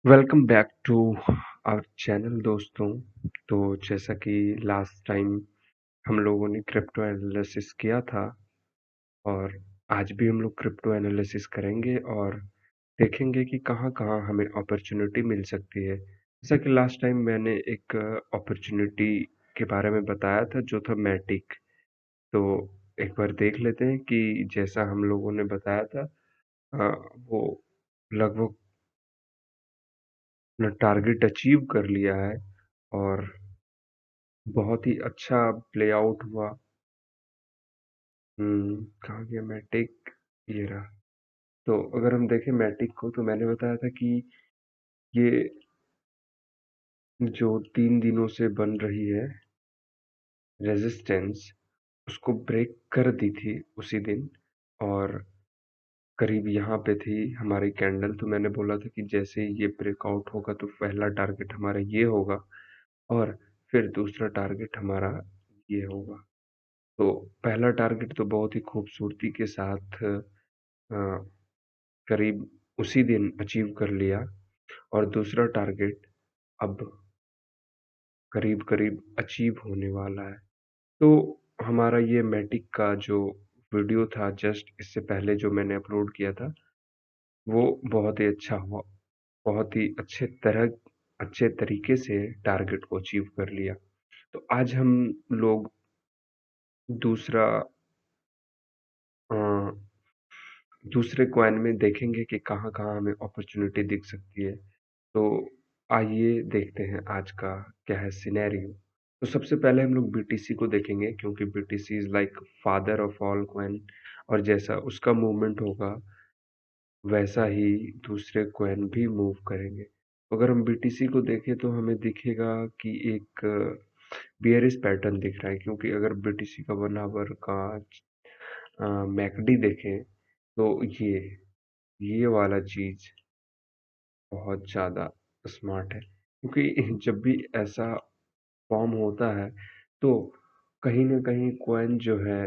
Welcome back to our channel दोस्तों। तो जैसा कि लास्ट टाइम हम लोगों ने क्रिप्टो एनालिसिस किया था और आज भी हम लोग क्रिप्टो एनालिसिस करेंगे और देखेंगे कि कहाँ-कहाँ हमें अपॉर्चुनिटी मिल सकती है। जैसा कि लास्ट टाइम मैंने एक अपॉर्चुनिटी के बारे में बताया था जो था मैटिक। तो एक बार देख लेते हैं कि जैसा हम लोगों ने बताया था अ, वो लगभग अपना टारगेट अचीव कर लिया है और बहुत ही अच्छा प्ले आउट हुआ। कहाँ गया मैटिक? ये रहा। तो अगर हम देखें मैटिक को तो मैंने बताया था कि ये जो 3 दिनों से बन रही है रेजिस्टेंस उसको ब्रेक कर दी थी उसी दिन और करीब यहाँ पे थी हमारी कैंडल। तो मैंने बोला था कि जैसे ही ये ब्रेकआउट होगा तो पहला टारगेट हमारा ये होगा और फिर दूसरा टारगेट हमारा ये होगा। तो पहला टारगेट तो बहुत ही खूबसूरती के साथ करीब उसी दिन अचीव कर लिया और दूसरा टारगेट अब करीब-करीब अचीव होने वाला है। तो हमारा ये मैटिक का जो वीडियो था जस्ट इससे पहले जो मैंने अपलोड किया था, वो बहुत ही अच्छा हुआ। बहुत ही अच्छे तरीके से टारगेट को अचीव कर लिया। तो आज हम लोग दूसरा अ, दूसरे कॉइन में देखेंगे कि कहाँ-कहाँ हमें अपॉर्चुनिटी दिख सकती है। तो आइए देखते हैं आज का क्या है सिनेरियो। तो सबसे पहले हम लोग बीटीसी को देखेंगे क्योंकि BTC is like father of all coin और जैसा उसका मूवमेंट होगा वैसा ही दूसरे कॉइन भी मूव करेंगे। अगर हम बीटीसी को देखें तो हमें दिखेगा कि एक बियरिश पैटर्न दिख रहा है क्योंकि अगर बीटीसी का 1 आवर का मैकडी देखें तो ये वाला चीज बहुत ज़्यादा स्मार्ट है क्योंकि जब भी ऐसा फॉर्म होता है तो कहीं न कहीं कॉइन जो है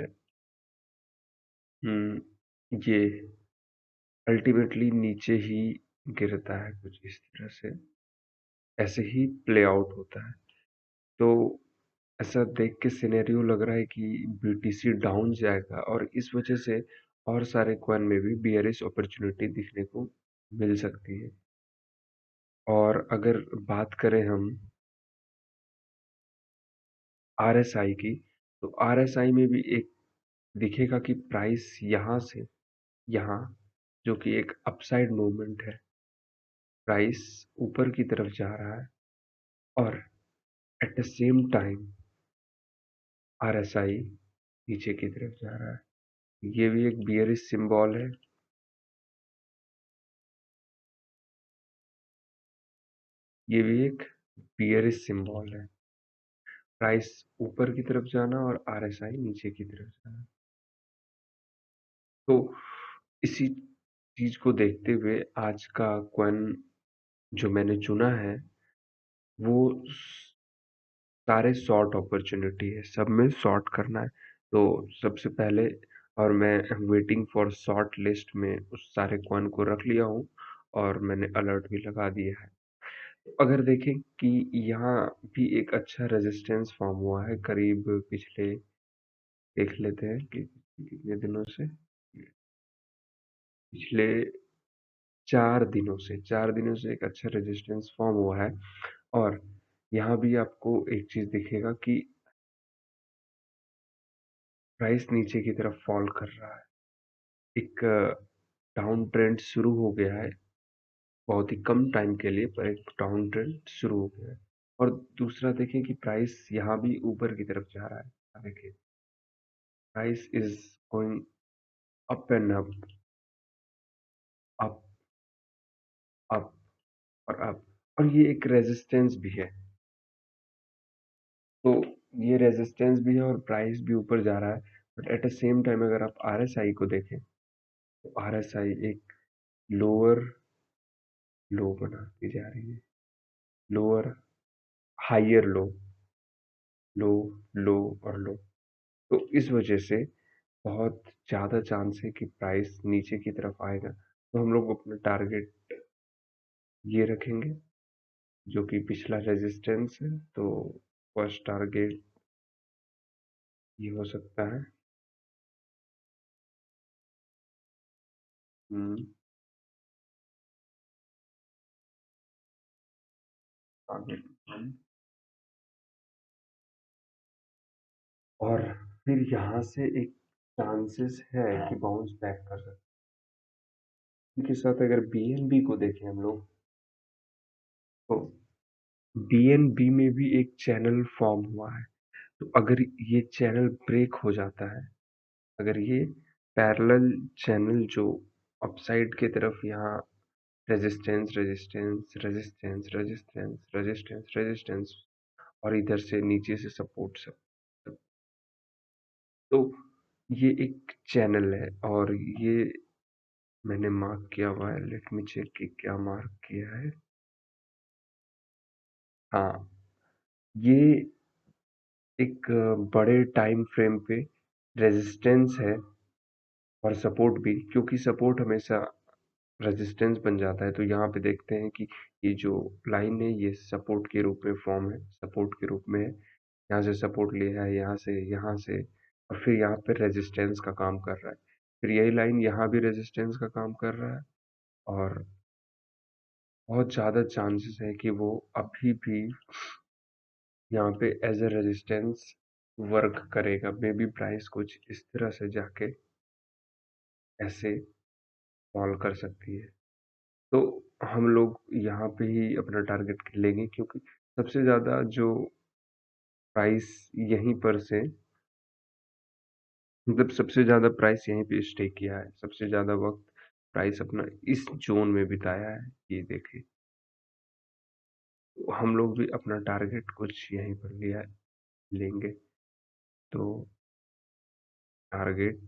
ये अल्टीमेटली नीचे ही गिरता है कुछ इस तरह से, ऐसे ही प्ले आउट होता है। तो ऐसा देख के सिनेरियो लग रहा है कि बीटीसी डाउन जाएगा और इस वजह से और सारे कॉइन में भी बियरिश अपॉर्चुनिटी दिखने को मिल सकती है। और अगर बात करें हम आरएसआई की, तो आरएसआई में भी एक दिखेगा कि प्राइस यहाँ से यहाँ जो कि एक अपसाइड मूवमेंट है, प्राइस ऊपर की तरफ जा रहा है और at the same time RSI नीचे की तरफ जा रहा है। ये भी एक बियरिश सिंबल है। ये भी एक बियरिश सिंबल है। प्राइस ऊपर की तरफ जाना और आरएसआई नीचे की तरफ जाना। तो इसी चीज को देखते हुए आज का कॉइन जो मैंने चुना है वो सारे शॉर्ट अपॉर्चुनिटी है, सब में शॉर्ट करना है। तो सबसे पहले और मैं वेटिंग फॉर शॉर्ट लिस्ट में उस सारे कॉइन को रख लिया हूँ और मैंने अलर्ट भी लगा दिया है। तो अगर देखें कि यहाँ भी एक अच्छा रेजिस्टेंस फॉर्म हुआ है करीब पिछले देख लेते हैं कि कितने दिनों से, पिछले 4 दिनों से एक अच्छा रेजिस्टेंस फॉर्म हुआ है और यहाँ भी आपको एक चीज दिखेगा कि प्राइस नीचे की तरफ फॉल कर रहा है। एक डाउन ट्रेंड शुरू हो गया है बहुत ही कम टाइम के लिए, पर एक डाउन ट्रेंड शुरू हो गया है। और दूसरा देखें कि प्राइस यहाँ भी ऊपर की तरफ जा रहा है। देखिए price is going up and up, up, up और अप, और ये एक रेजिस्टेंस भी है। तो ये रेजिस्टेंस भी है और प्राइस भी ऊपर जा रहा है। But at the same time अगर आप आरएसआई को देखें तो आरएसआई एक लोअर लो बनाती जा रही है, लोअर हायर लो, लो, लो और लो। तो इस वजह से बहुत ज़्यादा चांस है कि प्राइस नीचे की तरफ आएगा। तो हम लोग अपना टारगेट ये रखेंगे जो कि पिछला रेजिस्टेंस है, तो फर्स्ट टारगेट ये हो सकता है। हम्म, टारगेट और फिर यहाँ से एक चांसेस है कि बाउंस बैक कर सकते हैं। इनके साथ अगर बीएनबी को देखें हम लोग, तो बीएनबी में भी एक चैनल फॉर्म हुआ है। तो अगर ये चैनल ब्रेक हो जाता है, अगर ये पैरेलल चैनल जो अपसाइड की तरफ यहाँ resistance resistance resistance resistance resistance resistance और इधर से नीचे से सपोर्ट सब, तो ये एक चैनल है और ये मैंने मार्क किया हुआ है। लेट मी चेक कि क्या मार्क किया है। हाँ, ये एक बड़े टाइम फ्रेम पे रेजिस्टेंस है और सपोर्ट भी, क्योंकि सपोर्ट हमेशा रेजिस्टेंस बन जाता है। तो यहाँ पे देखते हैं कि ये जो लाइन है ये सपोर्ट के रूप में फॉर्म है, सपोर्ट के रूप में है। यहाँ से सपोर्ट लिया है, यहाँ से और फिर यहाँ पे रेजिस्टेंस का काम कर रहा है। फिर यही लाइन यहाँ भी रेजिस्टेंस का काम कर रहा है और बहुत ज़्यादा चांसेस है कि वो अभी भी यहाँ पे एज ए रेजिस्टेंस वर्क करेगा। मे बी प्राइस कुछ इस तरह से जाके ऐसे फॉल कर सकती है। तो हम लोग यहाँ पे ही अपना टारगेट लेंगे, क्योंकि सबसे ज़्यादा जो प्राइस यहीं पर से, मतलब सबसे ज़्यादा प्राइस यहीं पे स्टे किया है, सबसे ज़्यादा वक्त प्राइस अपना इस जोन में बिताया है। ये देखिए, तो हम लोग भी अपना टारगेट कुछ यहीं पर लिया लेंगे। तो टारगेट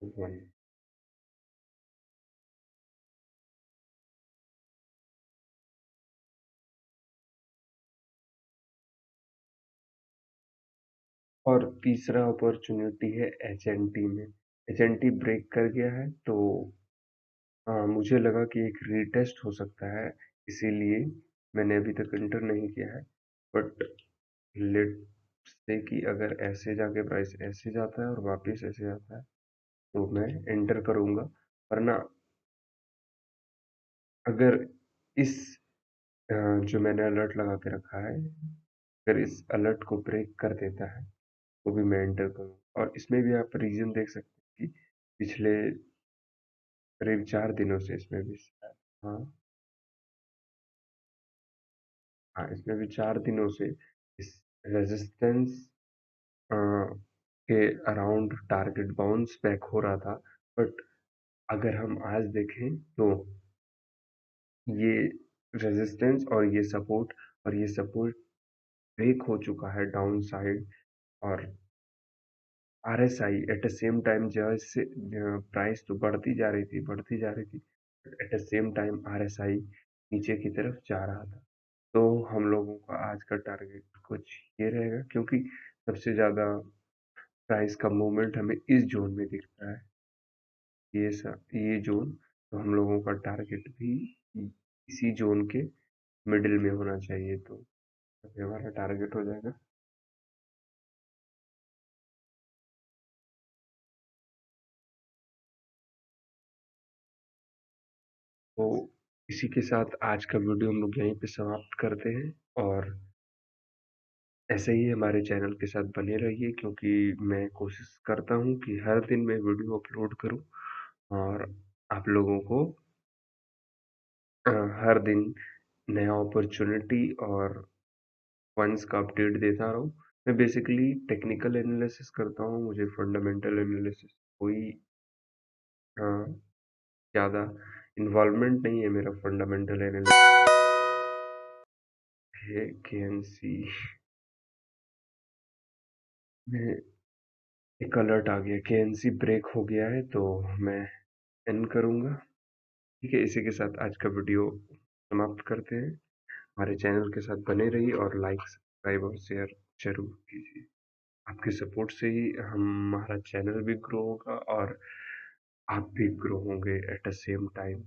1 और तीसरा अपॉर्चुनिटी है एचएनटी में। एचएनटी ब्रेक कर गया है, तो मुझे लगा कि एक रीटेस्ट हो सकता है, इसीलिए मैंने अभी तक एंटर नहीं किया है। बट लेट से कि अगर ऐसे जाके प्राइस ऐसे जाता है और वापस ऐसे जाता है, तो मैं एंटर करूंगा। वरना अगर इस जो मैंने अलर्ट लगा के रखा है, अगर इस अलर्ट को ब्रेक कर देता है, तो भी मैं एंटर करूंगा। और इसमें भी आप रीजन देख सकते हैं कि पिछले करीब 4 दिनों से इसमें भी, हाँ हाँ, इसमें भी 4 दिनों से इस रेजिस्टेंस के अराउंड टारगेट बाउंस बैक हो रहा था। बट अगर हम आज देखें, तो ये रेजिस्टेंस और ये सपोर्ट ब्रेक हो चुका है डाउन साइड। और RSI at the same time, जैसे प्राइस तो बढ़ती जा रही थी, at the same time RSI नीचे की तरफ जा रहा था। तो हम लोगों का आज का टारगेट कुछ ये रहेगा, क्योंकि सबसे ज़्यादा प्राइस का मूवमेंट हमें इस जोन में दिखता है, ये जोन। तो हम लोगों का टारगेट भी इसी जोन के मिडिल में होना चाहिए, तो ये हमारा टारगेट हो जाएगा। तो इसी के साथ आज का वीडियो हम लोग यहीं पे समाप्त करते हैं। और ऐसे ही हमारे चैनल के साथ बने रहिए, क्योंकि मैं कोशिश करता हूँ कि हर दिन मैं वीडियो अपलोड करूँ और आप लोगों को हर दिन नया अपॉर्चुनिटी और फंड्स का अपडेट देता रहूँ। मैं बेसिकली टेक्निकल एनालिसिस करता हूँ, मुझे फंडामेंटल एनालिसिस कोई ज़्यादा इन्वॉल्वमेंट नहीं है। मेरा फंडामेंटल एनालिसिस है केएनसी में एक अलर्ट आ गया, केएनसी ब्रेक हो गया है, तो मैं एंड करूँगा। ठीक है, इसी के साथ आज का वीडियो समाप्त करते हैं। हमारे चैनल के साथ बने रहिए और लाइक सब्सक्राइब और शेयर जरूर कीजिए। आपके सपोर्ट से ही हमारा चैनल भी ग्रो होगा और आप भी ग्रो होंगे एट द सेम टाइम।